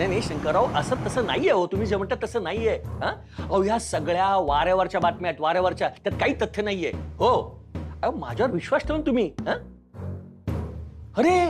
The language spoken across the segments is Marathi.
नाही शंकरराव, असं तसं नाहीये हो, तुम्ही जे म्हणता तसं नाहीये. हा अहो, ह्या सगळ्या वाऱ्यावरच्या बातम्या आहेत, वाऱ्यावरच्या, त्यात काही तथ्य नाहीये हो. अहो, माझ्यावर विश्वास ठेवून तुम्ही अरे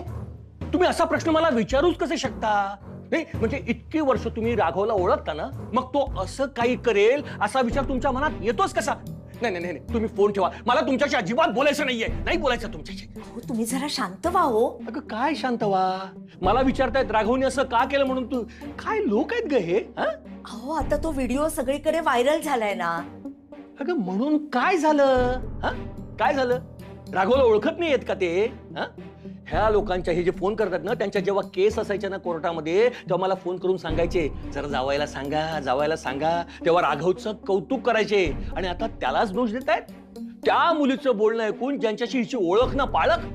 तुम्ही असा प्रश्न मला विचारूच कसे शकता? नाही म्हणजे इतकी वर्ष तुम्ही राघवला ओळखता ना, मग तो असं काही करेल असा विचार तुमच्या मनात येतोच कसा? नाही नाही नाही, तुम्ही फोन ठेवा, मला तुमच्याशी अजिबात बोलायचं नाहीये, नाही बोलायचं तुमच्याशी. हो तुम्ही जरा शांत व्हा हो. अगं काय शांत व्हा? मला विचारतायत राघवने असं का केलं म्हणून. तू काय लोक आहेत ग हे? अहो आता तो व्हिडिओ सगळीकडे व्हायरल झालाय ना. अगं म्हणून काय झालं? काय झालं? राघवला ओळखत नाही येत का ते? ह्या लोकांच्या हे जे फोन करतात ना, त्यांच्या जेव्हा केस असायच्या ना कोर्टामध्ये, तेव्हा मला फोन करून सांगायचे जरा जावायला सांगा, जावायला सांगा. तेव्हा राघवचं कौतुक करायचे. आणि आता त्यालाच दोष देत आहेत त्या मुलीचं बोलणं ऐकून, ज्यांच्याशी हिची ओळख ना पाळख.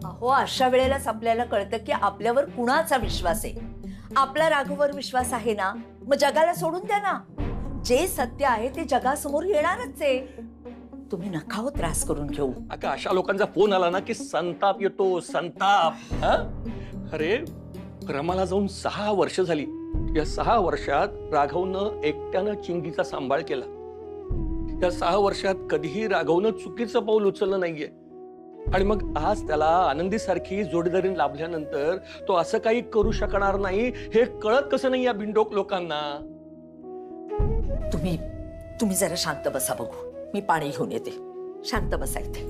अहो अशा वेळेलाच आपल्याला कळतं की आपल्यावर कुणाचा विश्वास आहे. आपला राघववर विश्वास आहे ना, मग जगाला सोडून द्या ना. जे सत्य आहे ते जगासमोर येणारच आहे. तुम्ही नका हो त्रास करून घेऊ. अगं अशा लोकांचा फोन आला ना की संताप येतो, संताप. अरे रमाला जाऊन 6 वर्ष झाली. या 6 वर्षात राघवनं एकट्यानं चिंगीचा सांभाळ केला. या 6 वर्षात कधीही राघवनं चुकीचं पाऊल उचललं नाहीये. आणि मग आज त्याला आनंदीसारखी जोडीदारी लाभल्यानंतर तो असं काही करू शकणार नाही हे कळत कसं नाही या बिनडोक लोकांना? तुम्ही जरा शांत बसा, बघू मी पाणी घेऊन येते. शांत बसा इथे.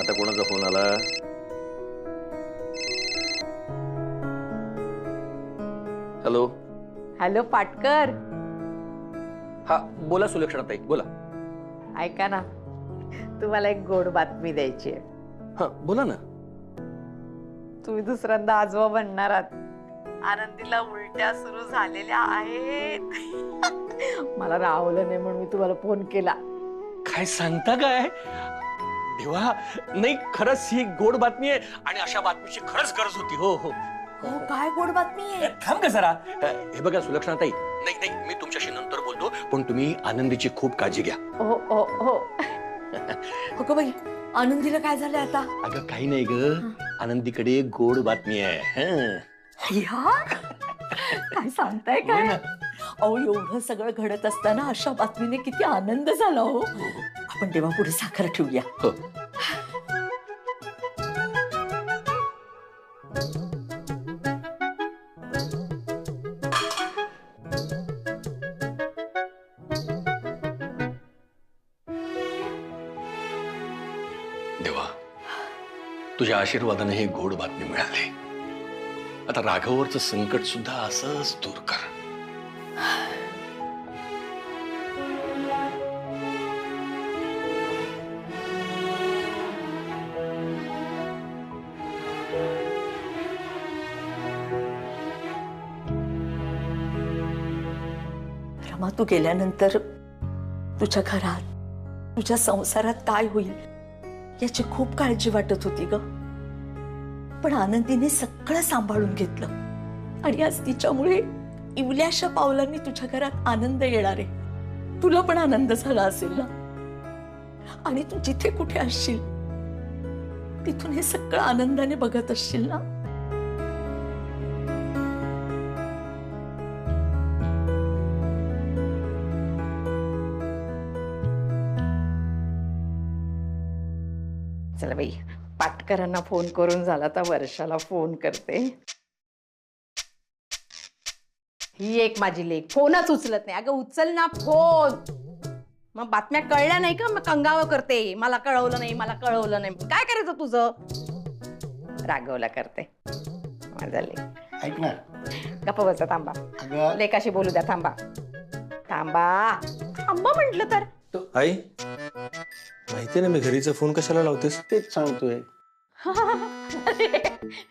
आता कोणाचा फोन आला? हॅलो. हॅलो पाटकर. हा बोला सुलक्षणाताई, बोला. ऐका ना, तुम्हाला एक गोड बातमी द्यायची आहे. हा बोला ना. तुम्ही दुसऱ्यांदा आजोबा बनणार आहात. आनंदीला उलट्या सुरू झालेल्या आहेत. मला राहवलं नाही म्हणून मी तुम्हाला फोन केला. काय सांगता काय? देवा, नाही खरंच ही गोड बातमी आहे आणि अशा बातमीची खरंच गरज होती. हो हो. हो काय गोड बातमी आहे? थांब का जरा. हे बघा सुलक्षणाताई, नाही नाही मी तुमच्याशी नंतर बोलतो, पण तुम्ही आनंदीची खूप काळजी घ्या. हो हो हो. हो का बाई, आनंदीला काय झालंय आता? अगं काही नाही ग, आनंदीकडे गोड बातमी आहे. काय सांगताय काय? अहो एवढं सगळं घडत असताना अशा बातमीने किती आनंद झाला हो. आपण देवापुढे साखर ठेवूया. हो. देवा, तुझ्या आशीर्वादाने ही गोड बातमी मिळाली. आता राघववरचं संकट सुद्धा असंच दूर कर. रमा, तू गेल्यानंतर तुझ्या घरात, तुझ्या संसारात काय होईल याची खूप काळजी वाटत होती ग. पण आनंदीने सगळं सांभाळून घेतलं आणि आज तिच्यामुळे इवल्याशा पावलांनी तुझ्या घरात आनंद येणार आहे. तुला पण आनंद झाला असेल ना. आणि तू जिथे कुठे असशील तिथून हे सगळं आनंदाने बघत असशील ना. चला बाई, पाटकरांना फोन करून झाला तर वर्षाला फोन करते. ही एक माझी लेक फोनच उचलत नाही. अगं उचल ना फोन. मग बातम्या कळल्या नाही का, मग कंगावा करते. मला कळवलं नाही, मला कळवलं नाही. काय करायचं तुझं? राघवला करते. माझा लेक. ऐक ना, गप्प बसा, थांबा. अगं लेकाशी बोलू द्या. थांबा थांबा थांबा म्हंटल तर. आई, माहिती ना मी घरीचा फोन कशाला लावतेस? तेच सांगतोय.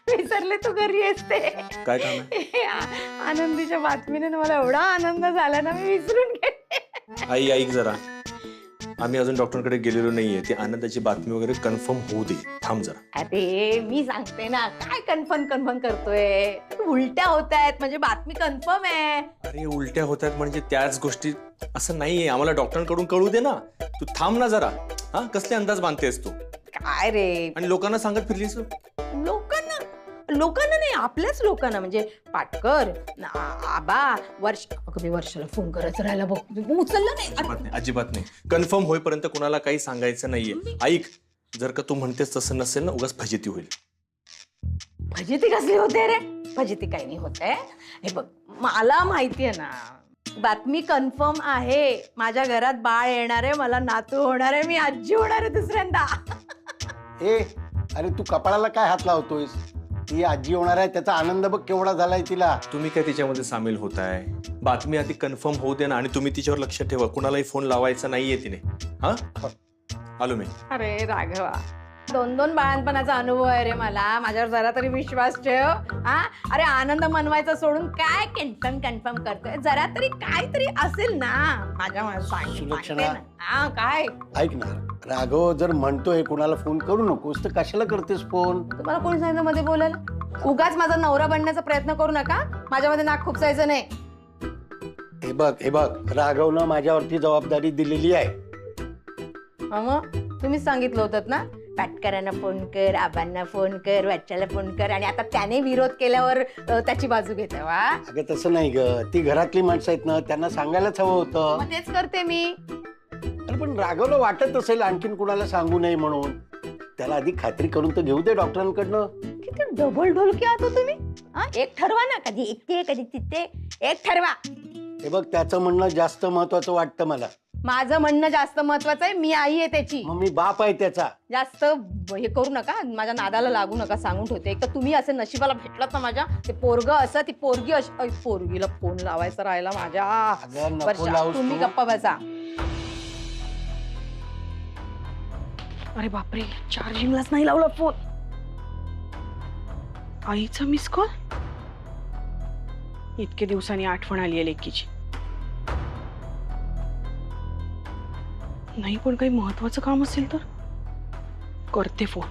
विसरले तू घरी असते. काय काम आहे? आनंदीच्या बातमीने मला एवढा आनंद झाला ना, मी विसरून गेले. आई ऐक जरा, आम्ही अजून डॉक्टरकडे गेलेलो नाहीये. ती आनंदाची बातमी वगैरे कन्फर्म होऊ दे. थांब जरा. अरे मी सांगते ना, काय कन्फर्म करतोय. उलट्या होत आहेत म्हणजे बातमी कन्फर्म आहे. अरे उलट्या होत आहेत म्हणजे त्याच गोष्टी असं नाहीये. आम्हाला डॉक्टरांकडून कळू दे ना. तू थांब ना जरा. हा कसले अंदाज बांधतेस तू? काय रे, आणि लोकांना सांगत फिरलीस. लोकांना नाही, आपल्याच लोकांना, म्हणजे पाटकर, आबा, मी वर्षाला फोन करायचं राहिला बघ, उचललं नाही. अजिबात नाही, अजिबात नाही. कन्फर्म होईपर्यंत कुणाला काही सांगायचं नाहीये. ऐक, जर का तू म्हणतेस तसं नसेल ना, उगाच फजिती होईल. फजिती कसली होते रे? फजिती काही नाही होते. हे बघ, मला माहितीये ना, बातमी कन्फर्म आहे. माझ्या घरात बाळ येणार आहे, मला नातू होणार आहे, मी आजी होणार आहे दुसऱ्यांदा. अरे तू कपाळाला काय हात लावतोयस? ती आजी होणार आहे, त्याचा आनंद बघ केवढा झालाय तिला. तुम्ही काय तिच्यामध्ये सामील होताय? बातमी आधी कन्फर्म होऊ दे ना, आणि तुम्ही तिच्यावर लक्ष ठेवा. कुणालाही फोन लावायचा नाहीये तिने. हा, आलो मी. अरे राघवा, 2 बाळांपणाचा अनुभव आहे रे मला. माझ्यावर जरा तरी विश्वास ठेव. हा, अरे आनंद मनवायचा सोडून काय कन्फर्म करतोय? जरा तरी काहीतरी असेल ना माझ्या सुलक्षणा. हा, काय ऐक ना, राघव जर म्हणतोय कुणाला फोन करू नकोस, तर कशाला करतेस फोन? तुम्हाला कोणी सांगितलं मध्ये बोलायला? उगाच माझा नवरा बनण्याचा प्रयत्न करू नका. माझ्यामध्ये नाक खुपसायचं नाही. हे बघ, राघवनं माझ्यावरती जबाबदारी दिलेली आहे. मग तुम्हीच सांगितलं होतं ना, पाटकरांना फोन कर, आबांना फोन कर, वाच्याला फोन कर, आणि आता त्याने विरोध केल्यावर त्याची बाजू घेते. वा, अगं तसं नाही ग, ती घरातली माणसं आहेत ना, त्यांना सांगायलाच हवं होतं. मग तेच करते मी. अरे पण राघवला वाटत असेल आणखीन कुणाला सांगू नये म्हणून. त्याला आधी खात्री करून तर घेऊ दे डॉक्टरांकडनं. किती डबल ढोलकी आहात हो तुम्ही. एक ठरवा ना, कधी इथे कधी तिथे, एक ठरवा. हे बघ, त्याचं म्हणणं जास्त महत्वाचं वाटतं मला. माझं म्हणणं जास्त महत्वाचं आहे. मी आई आहे त्याची. मग मी बाप आहे त्याचा. जास्त हे करू नका, माझ्या नादाला लागू नका, सांगून ठेवते. एक तर तुम्ही असे नशिबाला भेटलात ना माझ्या, ते पोरग असं, ती पोरगी अशी. पोरगीला फोन लावायचा राहिला माझ्या. अगं नको वर्षा, लावूस तुम्ही तू. गप्पा बसा. अरे बापरे, चार्जिंगलाच नाही लावला फोन. आईचा मिस कॉल. इतके दिवसांनी आठवण आली आहे लेकीची. नाही, पण काही महत्वाचं काम असेल तर करते फोन.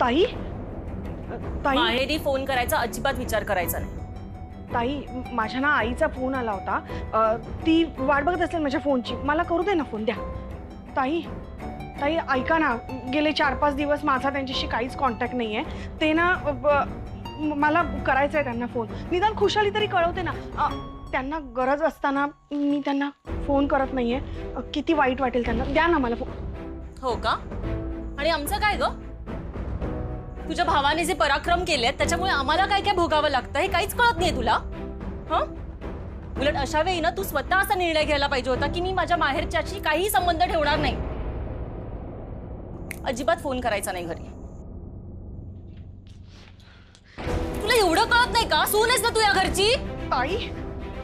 ताई, ताई, माहेरी फोन करायचा अजिबात विचार करायचा नाही. ताई, माझ्या ना आईचा फोन आला होता. ती वाट बघत असेल माझ्या फोनची. मला करू दे ना फोन. द्या. ताई, ताई ऐका ना, गेले 4-5 दिवस माझा त्यांच्याशी काहीच कॉन्टॅक्ट नाही आहे. ते ना मला करायचं आहे त्यांना फोन. निदान खुशाली तरी कळवते ना. त्यांना गरज असताना मी त्यांना फोन करत नाहीये. किती वाईट वाटेल त्यांना. द्या ना मला फोन. हो का? आणि आमचं काय ग? तुझ्या भावाने जे पराक्रम केलेत त्याच्यामुळे आम्हाला काय काय भोगावं लागतं हे काहीच कळत नाहीये तुला. हं? उलट अशा वेळी ना तू स्वतः असा निर्णय घ्यायला पाहिजे होता की मी माझ्या माहेरच्याशी काहीही संबंध ठेवणार नाही. अजिबात फोन करायचा नाही घरी. तुला एवढं कळत नाही का? सून आहेस ना तू या घरची. ताई,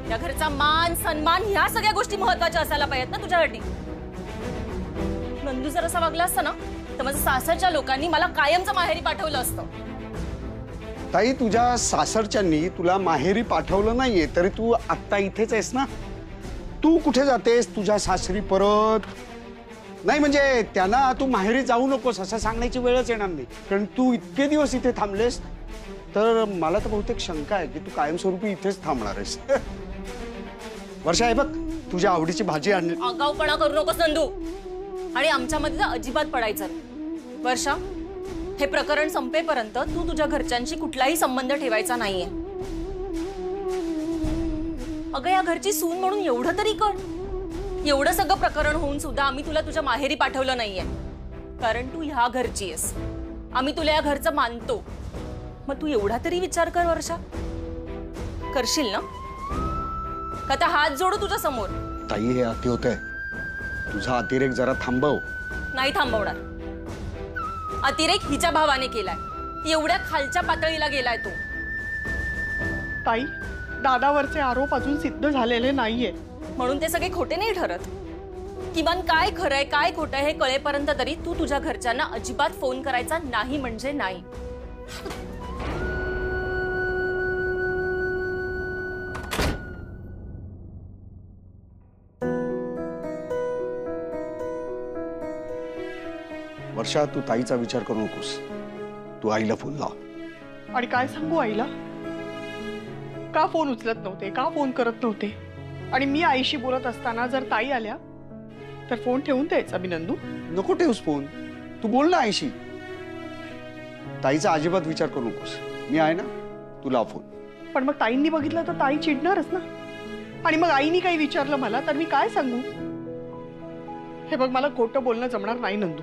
या घरचा मान सन्मान ह्या सगळ्या गोष्टी महत्वाच्या असायला पाहिजेत ना तुझ्यासाठी. नंदू जर असा वागला असता ना तर माझ्या सासरच्या लोकांनी मला कायमचं माहेरी पाठवलं असतं. ताई, तुझ्या सासरच्यांनी तुला माहेरी पाठवलं नाहीये, तरी तू आत्ता इथेच आहेस ना. तू कुठे जातेस? तुझ्या सासरी परत नाही. म्हणजे त्यांना तू माहेरी जाऊ नकोस असं सांगण्याची वेळच येणार नाही. कारण तू इतके दिवस इथे थांबलेस तर मला तर बहुतेक शंका आहे की तू कायमस्वरूपी इथेच थांबणार आहेस. वर्षा, आहे बघ, तुझ्या आवडीची भाजी आणली. आगाऊपणा करू नकोस नंदू. आणि आमच्यामध्ये तर अजिबात पडायचं नाही. वर्षा, हे प्रकरण संपेपर्यंत तू तुझ्या घरच्यांशी कुठलाही संबंध ठेवायचा नाहीये. अगं, या घरची सून म्हणून एवढं तरी कर. एवढं सगळं प्रकरण होऊन सुद्धा आम्ही तुला तुझ्या माहेरी पाठवलं नाहीये. कारण तू ह्या घरची आहेस. आम्ही तुला या घरचं मानतो. मग तू एवढा तरी विचार कर वर्षा. करशील ना? का आता हात जोडू तुझ्या समोर? ताई, हे अति होतंय. तुझा अतिरेक जरा थांबव. नाही थांबवणार. अतिरेक हिच्या भावाने केलाय. एवढ्या खालच्या पातळीला गेलाय तो. ताई, दादावरचे आरोप अजून सिद्ध झालेले नाहीये. म्हणून ते सगळे खोटे नाही ठरत. किमान काय खरंय काय खोटं हे कळेपर्यंत तरी तू तुझ्या घरच्यांना अजिबात फोन करायचा नाही म्हणजे नाही. वर्षा, तू ताईचा विचार करू नकोस. तू आईला फोन लाव. आणि काय सांगू आईला? का फोन उचलत नव्हते, का फोन करत नव्हते? आणि मी आईशी बोलत असताना जर ताई आल्या तर फोन ठेवून द्यायचा मी नंदू. नको ठेवूस फोन, तू बोल ना आईशी. ताईचा अजिबात विचार करू नकोस, मी आहे ना, तुला फोन. पण मग ताईंनी बघितलं तर ताई चिडणारच ना. आणि मग आईनी काही विचारलं मला तर मी काय सांगू? हे बघ, मला खोटं बोलणं जमणार नाही नंदू.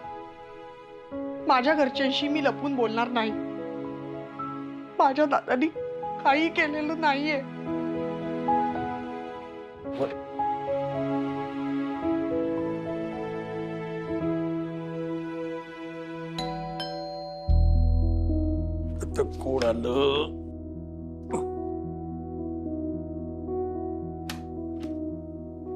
माझ्या घरच्यांशी मी लपून बोलणार नाही. माझ्या दादानी काही केलेलं नाहीये. आता कोण आलं?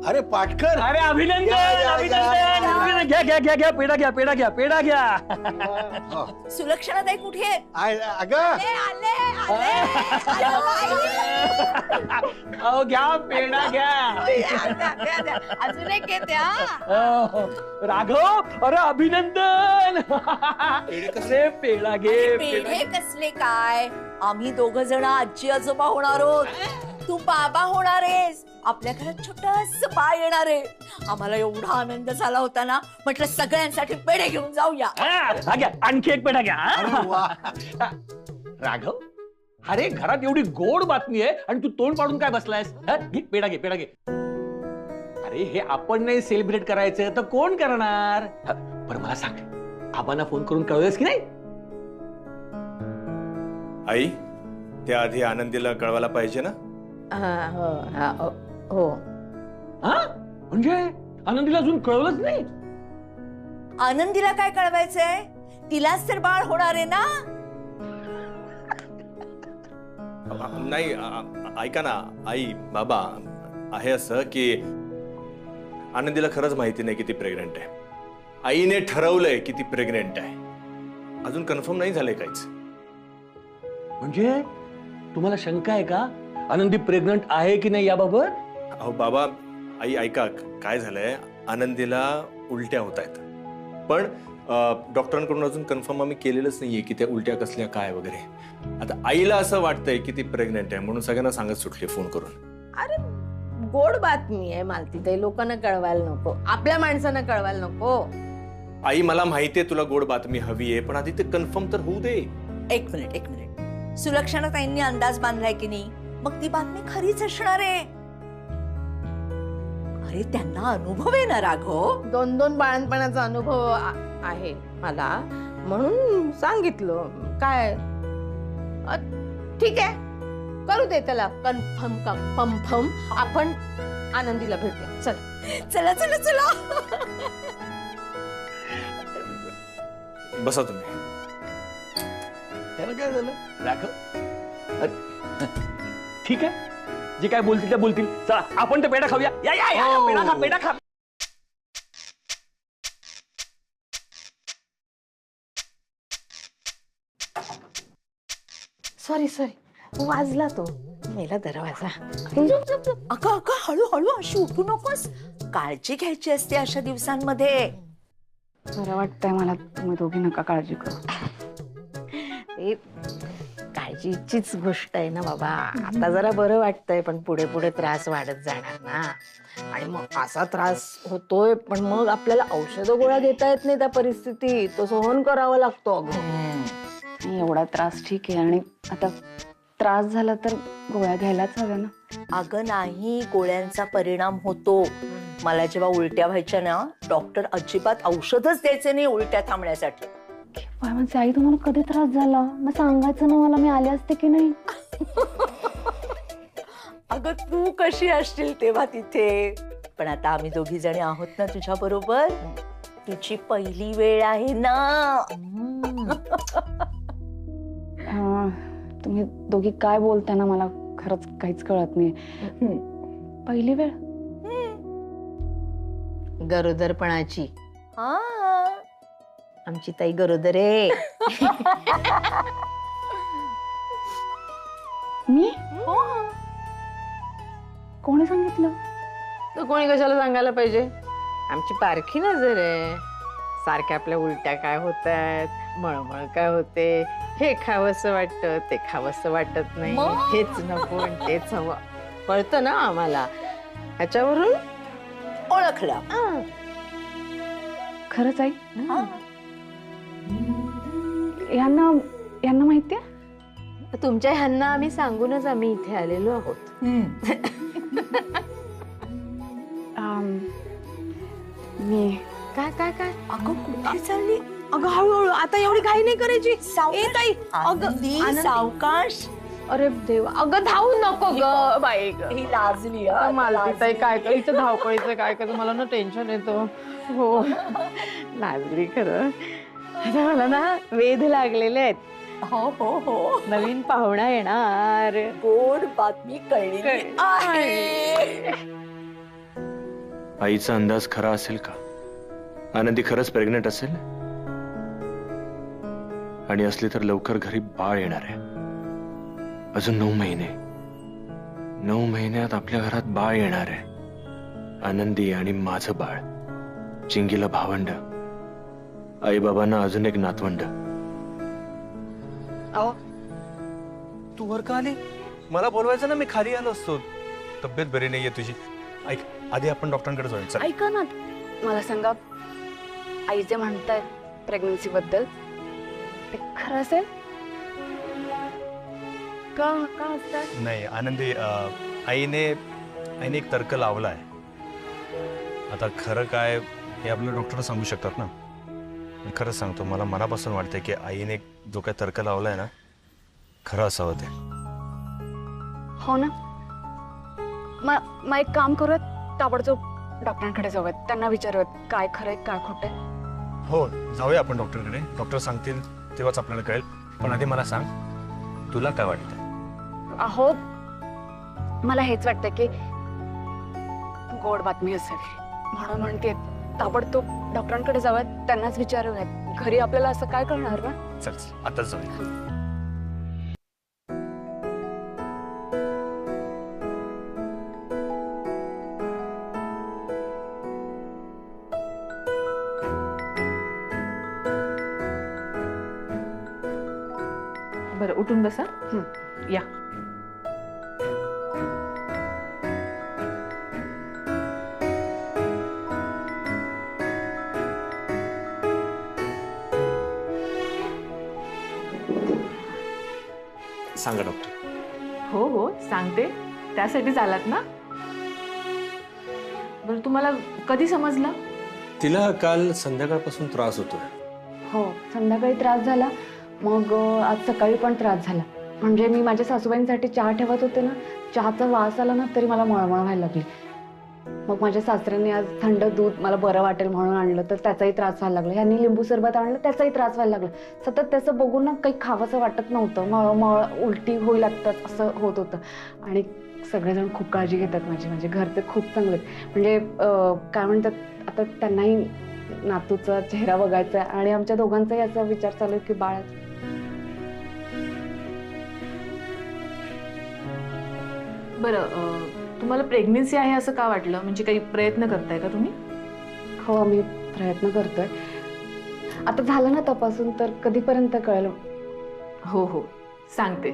अरे पाटकर, अरे अभिनंदन, या, या, या. अभिनंदन, अभिनंदन. घ्या घ्या घ्या घ्या, पेढा घ्या, पेढा घ्या, पेढा घ्या. सुलक्षणाताई कुठे आहेत? अगं अहो घ्या, पेढा घ्या. अजून एक येते हा. राघव, अरे अभिनंदन. अरे पेढा घे, पेढा पेढे कसले काय? आम्ही दोघ जण आजी आजोबा होणार आहोत. तू बाबा होणार आहेस. आपल्या घरात छोटस बाळ येणार आहे. आम्हाला एवढा आनंद झाला होता ना, म्हटलं सगळ्यांसाठी पेढे घेऊन जाऊया. हा, घ्या, आणखी एक पेढा घ्या. राघव, अरे घरात एवढी गोड बातमी आहे आणि तू तोंड पाडून काय बसलायस? घे पेढा घे, पेढा घे. अरे हे आपण नाही सेलिब्रेट करायचं तर कोण करणार? बरं मला सांग, आबांना फोन करून कळवलंस की नाही? आई, त्याआधी आनंदीला कळवायला पाहिजे ना. हो. हा, म्हणजे आनंदीला अजून कळवलंच नाही? आनंदीला काय कळवायचंय? तिलाच तर बाळ होणार आहे ना. नाही, ऐका ना आई, बाबा, आहे असं की आनंदीला खरंच माहिती नाही की ती प्रेग्नेंट आहे. आईने ठरवलंय की ती प्रेग्नेंट आहे. अजून कन्फर्म नाही झालंय काहीच. म्हणजे तुम्हाला शंका आहे का आनंदी प्रेग्नंट आहे की नाही याबाबत? अहो बाबा, आई ऐका, काय झालंय, आनंदीला उलट्या होत आहेत. पण डॉक्टरांकडून अजून कन्फर्म आम्ही केलेलंच नाहीये की त्या उलट्या कसल्या काय वगैरे. आता आईला असं वाटतंय की ती प्रेग्नेंट आहे म्हणून सगळ्यांना सांगत सुटली फोन करून. अरे गोड बातमी आहे मालती ताई, लोकांना कळवायला नको, आपल्या माणसांना कळवायला नको. आई मला माहितीये तुला गोड बातमी हवी आहे, पण आधी ते कन्फर्म तर होऊ दे. एक मिनिट. सुलक्षणाताईंनी अंदाज बांधलाय की नाही, मग ती बातमी खरीच असणार आहे. अरे त्यांना अनुभव आहे ना राघव. 2 बाळणपणाचा अनुभव आहे मला, म्हणून सांगितलं. काय ठीक आहे, करू दे त्याला कन्फर्म. आपण आनंदीला भेटूया. चला चला चला चला. बसा तुम्ही. त्याला काय झालं राघव? ठीक आहे, जे काय बोलतील ते बोलतील. चला आपण ते पेढा खाऊया. या या या, पेढा खा, पेढा खा. सॉरी वाजला तो, मेला दरवाजा. अगं हळूहळू अशी उठू नकोस. काळजी घ्यायची असते अशा दिवसांमध्ये. बरं वाटतंय मला, तुम्ही दोघी नका काळजी करू. ते काळजीचीच गोष्ट आहे ना बाबा. आता जरा बरं वाटतंय, पण पुढे पुढे त्रास वाढत जाणार ना. आणि मग असा त्रास होतोय, पण मग आपल्याला औषध गोळ्या देता येत नाही त्या परिस्थितीत. तो सहन करावा लागतो. अगं एवढा त्रास ठीक आहे, आणि आता त्रास झाला तर गोळ्या घ्यायलाच हव्या ना. अगं नाही, गोळ्यांचा परिणाम होतो. मला जेव्हा उलट्या व्हायच्या ना, डॉक्टर अजिबात औषधच द्यायचे नाही उलट्या थांबण्यासाठी. म्हणजे आई, तुम्हाला कधी त्रास झाला मग सांगायचं ना मला, मी आले असते की नाही. अगं तू कशी असशील तेव्हा तिथे. पण आता आम्ही दोघी जणी आहोत ना तुझ्या बरोबर. तुझी पहिली वेळ आहे ना. तुम्ही दोघी काय बोलताय ना, मला खरंच काहीच कळत नाही. पहिली वेळ गरोदरपणाची. हा, आमची ताई गरोदर आहे. मी कोणी सांगितलं? तर कोणी कशाला सांगायला पाहिजे. आमची पारखी नजर आहे. सारख्या आपल्या उलट्या काय होत आहेत, मळमळ काय होते, हे खावंसं वाटतं, ते खावंसं वाटत नाही, हेच नको तेच हवं, कळतं ना आम्हाला. ह्याच्यावरून ओळखलं. खरंच आई हा. यांना यांना माहितीये? तुमच्या ह्यांना आम्ही सांगूनच आम्ही इथे आलेलो आहोत. मी काय काय काय अगं कुठे चालली? अगं हळूहळू, आता एवढी घाई नाही करायची. ए ताई, आनंदी, आनंदी. सावकाश. अरे देवा, अगं धावू नको ग बाई ग. ही लाजली आता मालती ताई काय करायचं, धावपळीचं काय करायचं, मला ना टेन्शन येतं. हो लागली खरं. आता मला ना वेध लागलेले आहेत. हो हो हो, नवीन पाहुणा येणार. गोड बातमी कळली आहे. आईचा अंदाज खरा असेल का? आनंदी खरंच प्रेग्नेंट असेल आणि असली तर लवकर घरी बाळ येणार आहे. अजून 9 महिने, 9 महिन्यात आपल्या घरात बाळ येणार आहे. आनंदी आणि माझं बाळ, चिंगीला भावंड, आई बाबांना अजून एक नातवंड. तू वर का आली? मला बोलवायचं ना, मी खाली आलो असतो. तब्येत बरी नाहीये तुझी. ऐक, आधी आपण डॉक्टरांकडे जाऊया. चल. ऐका ना, मला सांगा, आई जे म्हणतायत प्रेग्नन्सी बद्दल ते खरं असेल का का असतात? नाही आनंदी, आईने एक तर्क लावलाय. आता खरं काय हे आपले डॉक्टर सांगू शकतात ना. मी खरंच सांगतो, मला मनापासून वाटतंय की आईने जो काय तर्क लावलाय ना, खरं असावं ते. हो ना. मग एक काम करूयात, ताबडतोब डॉक्टरांकडे जाऊयात, त्यांना विचारूयात काय खरंय काय खोटंय. हो, जाऊया आपण डॉक्टरकडे. डॉक्टर सांगतील तेव्हाच आपल्याला कळेल. पण आधी मला सांग, तुला काय वाटतं? अहो, मला हेच वाटतं की गोड बातमी असेल, म्हणून म्हणते ताबडतोब डॉक्टरांकडे जाऊयात, त्यांनाच विचारूयात. घरी आपल्याला असं काय कळणार ना. चल आताच जाऊया. बरं, उठून बसा. या. सांगा डॉक्टर. हो हो सांगते, त्यासाठीच आलात ना. बरं, तुम्हाला कधी समजलं? तिला काल संध्याकाळपासून त्रास होतोय. हो, संध्याकाळी त्रास झाला, मग आज सकाळी पण त्रास झाला. म्हणजे मी माझ्या सासूबाईंसाठी चहा ठेवत होते ना, चहाचा वास आला ना तरी मला मळमळ व्हायला लागली. मग माझ्या सासऱ्यांनी आज थंड दूध मला बरं वाटेल म्हणून आणलं, तर त्याचाही त्रास व्हायला लागला. ह्यांनी लिंबू सरबत आणलं, त्याचाही त्रास व्हायला लागला. सतत त्याचं बघून ना काही खावंसं वाटत नव्हतं. मळमळ, उलटी होईल आत्ताच असं होत होतं. आणि सगळेजण खूप काळजी घेतात माझी. म्हणजे घरचे खूप चांगले आहेत. म्हणजे काय म्हणतात, आता त्यांनाही नातूचा चेहरा बघायचा आहे आणि आमच्या दोघांचाही असा विचार चालू आहे की बाळ. बरं, तुम्हाला प्रेग्नेन्सी आहे असं का वाटलं? म्हणजे काही प्रयत्न करताय का तुम्ही? हो, आम्ही प्रयत्न करतोय. आता झालं ना तपासून, तर कधीपर्यंत कळेल? हो हो सांगते.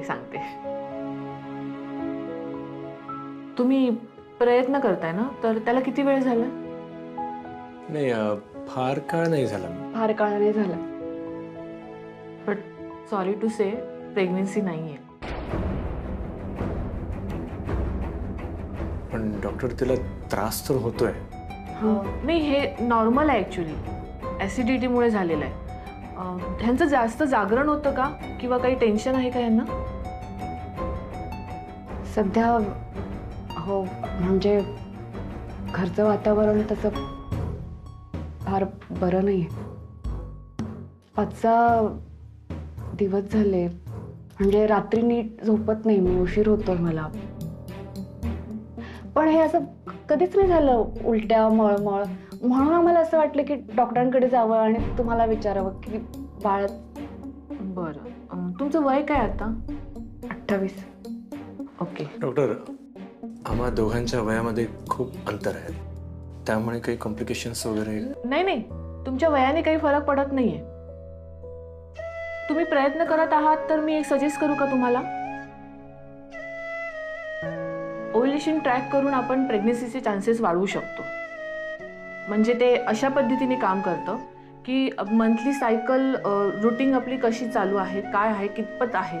तुम्ही प्रयत्न करताय ना, तर त्याला किती वेळ झाला? नाही, फार काळ नाही झाला. फार काळ नाही झाला. But sorry to say, pregnancy नाहीये. पण डॉक्टर, तिला त्रास तर होतोय. नाही, हे नॉर्मल आहे ॲक्च्युली. ॲसिडिटीमुळे झालेलं आहे. ह्यांचं जास्त जागरण होतं का, किंवा काही टेन्शन आहे का यांना? सध्या हो, म्हणजे घरचं वातावरण तसं फार बरं नाही. 5-6 दिवस झाले, म्हणजे रात्री नीट झोपत नाही मी, उशीर होतोय मला. पण हे असं कधीच नाही झालं, उलट्या, मळमळ. म्हणून आम्हाला असं वाटलं की डॉक्टरांकडे जावं आणि तुम्हाला विचारावं की बाळ. बरं, तुमचं वय काय आता? 28. ओके. डॉक्टर, आम्हा दोघांच्या वयामध्ये खूप अंतर आहे, त्यामुळे काही कॉम्प्लिकेशन्स वगैरे? नाही, तुमच्या वयाने काही फरक पडत नाहीये. तुम्ही प्रयत्न करत आहात, तर मी एक सजेस्ट करू का तुम्हाला? ओव्ह्युलेशन ट्रॅक करून आपण प्रेग्नन्सीचे चान्सेस वाढवू शकतो. म्हणजे ते अशा पद्धतीने काम करतं की मंथली सायकल रुटीन आपली कशी चालू आहे, काय आहे, कितपत आहे,